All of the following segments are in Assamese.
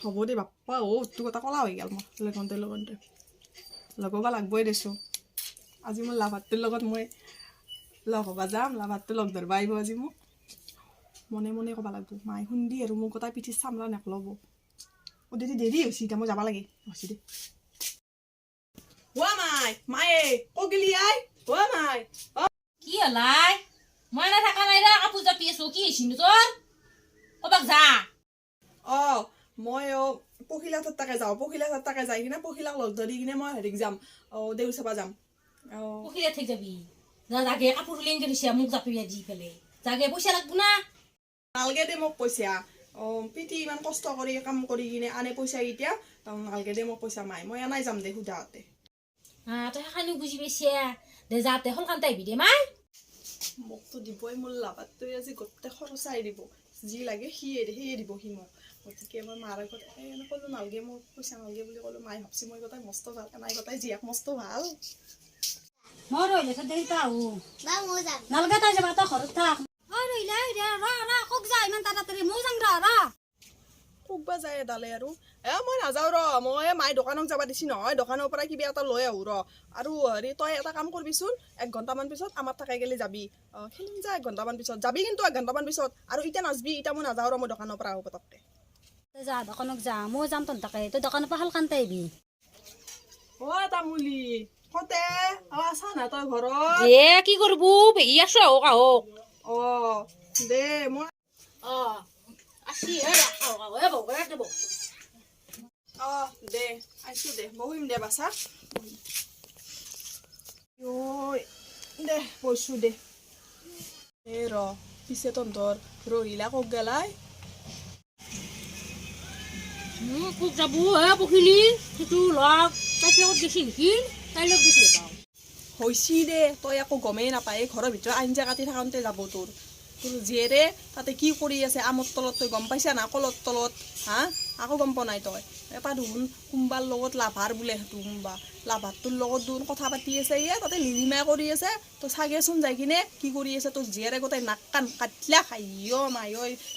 হ'ব দে বাপ্পা তোৰ কথা কলা হৈ গ'ল মই লগতে লগাব লাগবই দেচোন আজি মোৰ লাভাৰটোৰ লগত মই লগ হ'ব যাম লাভাৰটো লগ ধৰিব আহিব আজি মোক মনে মনে ক'ব লাগব মায়ে শুন্দি আৰু মোক গোটাই পিঠিত চামৰা নেকলব দেৰি দেৰি হৈছে এতিয়া মই যাব লাগে হৈছে দে মায়ে কগিলি আই মাই কি হলাই মই না থাকা নাই ৰা কাপোৰ জাপি আছো কি হৈছিনো তোৰ কবাক যা মই পখিলা তাকে যাওঁ পখিলা তাকে যাই কিনে পখিলাক লগ ধৰি কিনে মই হেৰিক যাম দেউল চাবা যাম পখিলা ঠিক যাবি জাগে কাপোৰ উলিয়াই দিছে মোক জাপি দি পেলাই জাগে পইচা লাগব না নালগে দে মোক পইচা পিঠি ইমান কষ্ট কৰি কাম কৰি কিনে আনে পইচা এতিয়া নালগে দে মোক পইচা মাই মই এনাই যাম দে সুধাতে তই খানি বুজি পাইছে দে যাতে সোনকালে আহিবি দে মাই মোকতো দিবই মোৰ লাভাৰটোৱে আজি গোটেই খৰচাই দিব যি লাগে সেয়ে দিব সি মোক গতিকে মই মাৰ আগত ক'লো নালগে মোক পইচা নালগে বুলি ক'লো মায়ে ভাবছি মই গোটাই মস্ত ভাল এনাই গোটাই জীয়াক মস্ত ভাল মই ৰৈলে দেৰি পাওঁ নালগে তই যাবা তই ঘৰত থাক ৰৈলে কক যা ইমান তাড়াতাড়ি মই যাম কোকবা যায় এডালে আৰু মই নাযাওঁ মই মায়ে দোকানত যাব দিছি নহয় দোকানৰ পৰা কিবা এটা লৈ আহোঁ আৰু হেৰি তই এটা কাম কৰিবিচোন 1 ঘণ্টামান পিছত আমাৰ থাকাই গেলি যাবি খেলিম যা 1 ঘণ্টামান পিছত যাবি কিন্তু 1 ঘণ্টামান পিছত আৰু এতিয়া নাচবি এতিয়া মই নাযাওঁ মই দোকানৰ পৰা আহোঁ পটককে তই যা দোকানত যা মই যাম তন তাকে তই দোকানৰ পৰা শালকান্তে আহিবি তামুলি কতে আছা না তই ঘৰত এ কি কৰবো বেহি আছো আহক দে মই আসি হে বগৰা দেব দে আইছো দে বহিম দে বাছা দে বইছো দে পিছে তন্তৰ ৰহিলা কক গেলাই কোক যাবো হে পখিলি সেইটো লগ তাই লগত গেছি নেকি তাই লগ গেছি হৈছি দে তই একো গমেই নাপায় ঘৰৰ ভিতৰত আঞ্জা কাটি থাকোঁতে যাব তোৰ জীয়েৰে তাতে কি কৰি আছে আমৰ তলত তই গম পাইছা না কলৰ তলত আকৌ গম পোৱা নাই তই এটা দেখোন কোনোবাৰ লগত লাভাৰ বোলে সেইটো কোনোবা লাভাৰটোৰ লগত দেখোন কথা পাতি আছে তাতে লিলিমাই কৰি আছে তই চাগেচোন যাই কিনে কি কৰি আছে তোৰ জীয়েৰে গোটেই নাক কাণ কাটলা খাই মাই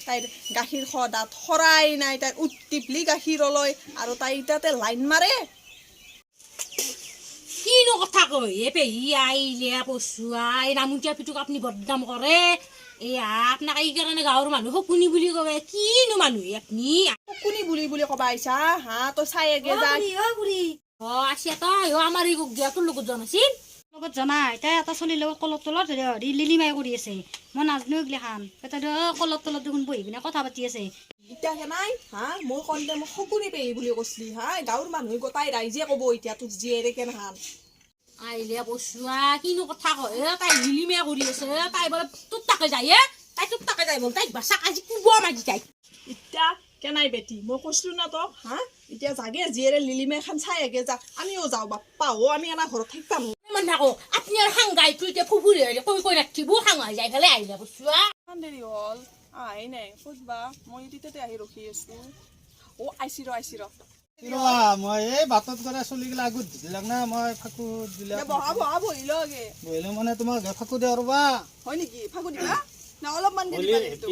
তাইৰ গাখীৰ দাঁত সৰাই নাই তাইৰ উৎটিপলি গাখীৰলৈ আৰু তাই তাতে লাইন মাৰে কিনো কথা কয় এ পেহী আইলে পচুৱাই নামুতীয়া পিটুক আপুনি বদনাম কৰে আপোনাক এই কাৰণে গাঁৱৰ মানুহ শকুনি বুলি কয় কিনো মানুহ আপুনি শকুনি বুলি ক'বা আহিছা তই চাই এগে যা আছে তই আমাৰ এই তোৰ লগত যোৱা নাছিল লগত জনাই তাই এটা চলিৰ লগত কলৰ তলত লিলিমাই কৰি আছে মই নাজানো এইগিলা খান তাই কলৰ তলত দেখোন বহি পিনে কথা পাতি আছে এতিয়া নাই মই কওঁতে মোক শকুনি পেহী বুলি কৈছিলি গাঁৱৰ মানুহে গোটাই ৰাইজে ক'ব এতিয়া তোৰ জীয়েৰে কেনহান আইলে পচুৱা কিনো কথা কয় তাই লিলিমাই কৰি আছে তাই বোলে তোৰ তাকে যায় তাই তোৰ তাকে যায় বোলে তাইক বাচাক আজি কুব মাগি তাইক এতিয়া কেনাই বেটি মই কৈছিলো না তোক এতিয়া জাগে জীয়েৰে লিলিমাই খান চাই আগে যা আমিও যাওঁ বাপ্পা আমি এনা ঘৰত থাকিম থাকো আপুনি আৰু সাংগাইটো এতিয়া ফুফুৰি কৈ ৰাখিব সাঙাই যাই পেলাই আহিলে পচুৱা দেৰি হ'ল আহে নাই ক'তবা মই তেতিয়াতে আহি ৰখি আছো আইছি ৰ মই এই বাটত কৰা চলিগিলা আগত দিলাক না মই ফাকু দিলা বহিলো মানে তোমাক ফাকু দিয়া ৰবা হয় নেকি ফাকু দিবা না অলপমান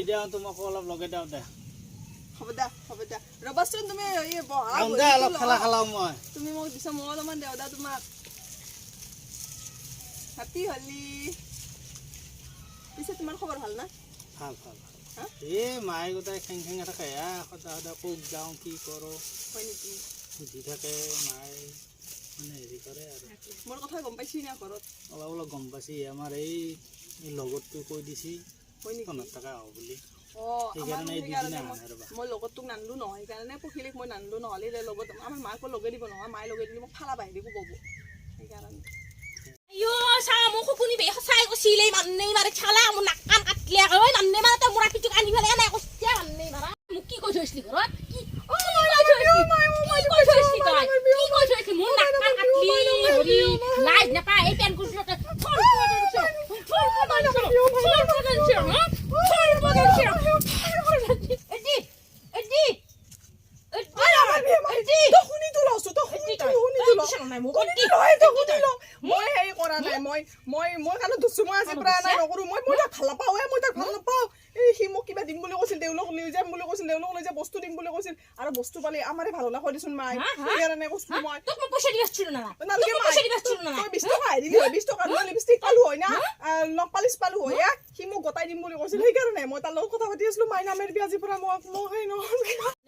দিয়া তোমাক অলপ লগাই দিওঁ দে হ'ব দে ৰবাচোন তুমি অলপ খেলা খেলাও মই তুমি মোক দিছা মই অলপমান দেও দা তোমাক হাপি হলি পিছে তোমাৰ খবৰ ভাল না ভাল মায়ে গোটাই খেং এটা খাই সদায় কোক যাওঁ কি কৰোঁ হয় নেকি সুধি থাকে মায়ে মানে হেৰি কৰে আৰু মোৰ কথা গম পাইছি না ঘৰত অলপ গম পাইছি আমাৰ এই লগতটো কৈ দিছি 50 টকা হ'ব বুলি মই লগত তোক নানিলো নহয় সেইকাৰণে পখিলিক মই নানিলো নহ'লে লগত আমাৰ মাকো লগাই দিব নহয় মায়ে লগাই দিলে মোক ফালা বাহিৰে ক'ব সেইকাৰণে মোক শকুনি বেয়া সঁচাই কৈছিলে মানুহে মাৰে চালা মোৰ নাক কাণ কাটলে মানুহে মাৰে তই মোৰা পিটুক আনি পেলাই এনে কৈছে মানুহে মাৰা মোক কি কৈ থৈছিলি ঘৰত মোৰ নাক কাণ কাটলি লাইট নাপায় এই পেন কুৰ্তি মই হেৰি কৰা নাই মই কাণত ধুছো মই আজি পৰা নাই নকৰো মই তাক ভাল নাপাওঁ মই তাক ভাল নাপাওঁ সি মোক কিবা কৈছিল আৰু বস্তু পালি আমাৰে ভাল হ'লা কৈ দিচোন মাই সেইকাৰণে কৈছো মই তোক মই পইচা দিবাছিলো না নালগে মাই পইচা দিবাছিলো না তই 20 টকা দিলি হয় 20 টকা লিপষ্টিক পালো হয় না নখ পালিশ পালো হয় সি মোক গতাই দিম বুলি কৈছিল সেইকাৰণে মই তাৰ লগত কথা পাতি আছিলো মাই নামেৰ বিয়াজি পৰা মোক সেই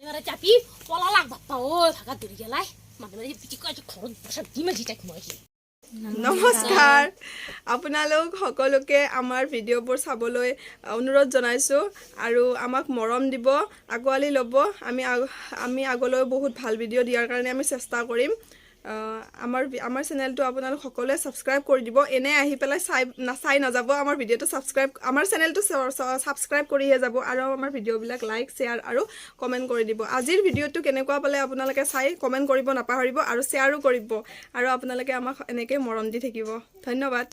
এবাৰে চাপি পলা লাগ বাপ্পা ও থাকা দূৰে গেলাই মানে মানে পিটি কয় ঘৰত বসা দিমা জিতাক মই নমস্কাৰ আপোনালোক সকলোকে আমাৰ ভিডিঅ'বোৰ চাবলৈ অনুৰোধ জনাইছোঁ আৰু আমাক মৰম দিব আগুৱালি ল'ব আমি আগলৈ বহুত ভাল ভিডিঅ' দিয়াৰ কাৰণে আমি চেষ্টা কৰিম আমাৰ চেনেলটো আপোনালোক সকলোৱে ছাবস্ক্ৰাইব কৰি দিব এনে আহি পেলাই চাই নাযাব আমাৰ ভিডিঅ'টো আমাৰ চেনেলটো ছাবস্ক্ৰাইব কৰিহে যাব আৰু আমাৰ ভিডিঅ'বিলাক লাইক শ্বেয়াৰ আৰু কমেণ্ট কৰি দিব আজিৰ ভিডিঅ'টো কেনেকুৱা পালে আপোনালোকে চাই কমেণ্ট কৰিব নাপাহৰিব আৰু শ্বেয়াৰো কৰিব আৰু আপোনালোকে আমাক এনেকৈ মৰম দি থাকিব ধন্যবাদ